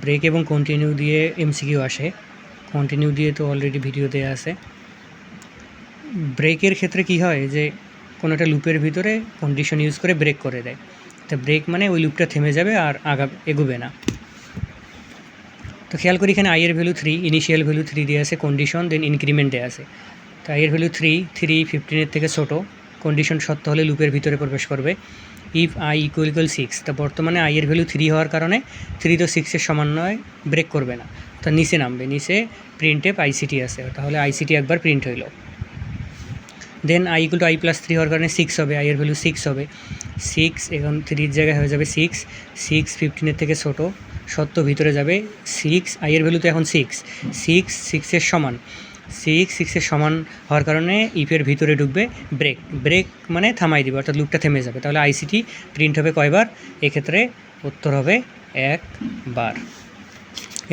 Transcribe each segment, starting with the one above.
Break এবং continue দিয়ে MCQ আসে। কন্টিনিউ দিয়ে তো অলরেডি ভিডিও দেওয়া আছে। ব্রেকের ক্ষেত্রে কি হয় যে কোনো একটা লুপের ভিতরে কন্ডিশন ইউজ করে ব্রেক করে দেয়। তো ব্রেক মানে ওই লুপটা থেমে যাবে আর এগোবে না। তো খেয়াল করি এখানে আইয়ের ভ্যালু 3, ইনিশিয়াল ভ্যালু 3 দেওয়া আছে, কন্ডিশন দেন ইনক্রিমেন্ট দেওয়া আছে। তো আইয়ের ভ্যালু 3 15-এর থেকে ছোটো, কন্ডিশন সত্য হলে লুপের ভিতরে প্রবেশ করবে। ইফ আই ইকুয়াল 6, তো বর্তমানে আইয়ের ভ্যালু 3 হওয়ার কারণে 3 তো 6-এর সমান নয়, ব্রেক করবে না, তো নিচে নামবে। নিচে প্রিন্টএফ আইসিটি আছে, তাহলে আইসিটি একবার প্রিন্ট হইল। Then I equal to I plus 3 হওয়ার কারণে 6 হবে, আইয়ের ভ্যালু 6 হবে। 6 এখন 3-র জায়গায় হয়ে যাবে 6 15-এর থেকে ছোটো, সত্য ভিতরে যাবে 6, আইয়ের ভ্যালু তো এখন 6 6-এর সমান, 6-এর সমান হওয়ার কারণে ইফের ভিতরে ঢুকবে ব্রেক মানে থামাই দিবে, অর্থাৎ লুপটা থেমে যাবে। তাহলে আইসিটি প্রিন্ট হবে কয়বার? এক্ষেত্রে উত্তর হবে একবার।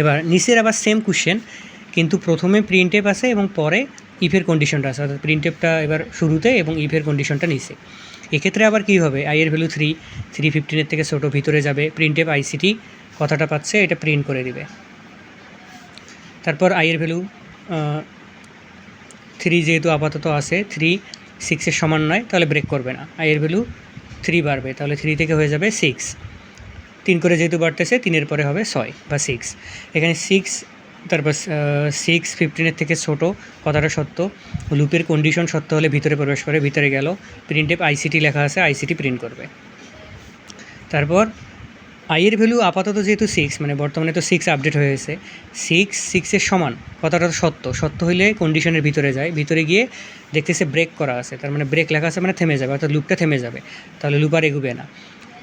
এবার নিচের আবার সেম কোশ্চেন, কিন্তু প্রথমে প্রিন্টএফ আছে এবং পরে ইফের কন্ডিশনটা আছে, অর্থাৎ প্রিন্টএফটা এবার শুরুতে এবং ইফের কন্ডিশনটা নিচে। এক্ষেত্রে আবার কী হবে? আইয়ের ভ্যালু 3 15-এর থেকে ছোটো, ভিতরে যাবে, প্রিন্টএফ আইসিটি কথাটা পাচ্ছে, এটা প্রিন্ট করে দিবে। তারপর আইয়ের ভ্যালু 3 যেহেতু আপাতত আছে, 3 6-এর সমান নয়, তাহলে ব্রেক করবে না, আইয়ের ভ্যালু 3 বাড়বে, তাহলে 3 থেকে হয়ে যাবে 6, 3 করে যেহেতু বাড়তেছে 3-এর পরে হবে 6 বা 6। এখানে 6, তারপর 6 15-এর থেকে ছোটো কথাটা সত্য, লুপের কন্ডিশন সত্য হলে ভিতরে প্রবেশ করে, ভিতরে গেল, প্রিন্টএফ আইসিটি লেখা আছে, আইসিটি প্রিন্ট করবে। তারপর আইয়ের ভ্যালু আপাতত যেহেতু 6, মানে বর্তমানে তো 6 আপডেট হয়েছে, 6-6-এর সমান কথাটা সত্য হইলে কন্ডিশনের ভিতরে যায়, ভিতরে গিয়ে দেখতেছে ব্রেক করা আছে, তার মানে ব্রেক লেখা আছে মানে থেমে যাবে, অর্থাৎ লুপটা থেমে যাবে, তাহলে লুপ আর এগোবে না।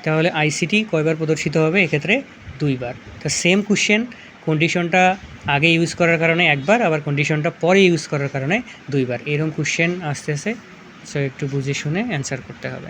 তাহলে আইসিটি কয়বার প্রদর্শিত হবে? এক্ষেত্রে 2 বার। তো সেম কোশ্চেন, কন্ডিশনটা আগে ইউজ করার কারণে একবার, আবার কন্ডিশনটা পরে ইউজ করার কারণে 2 বার, এরকম কোশ্চেন আসতেছে। সো একটু বুঝে শুনে অ্যান্সার করতে হবে।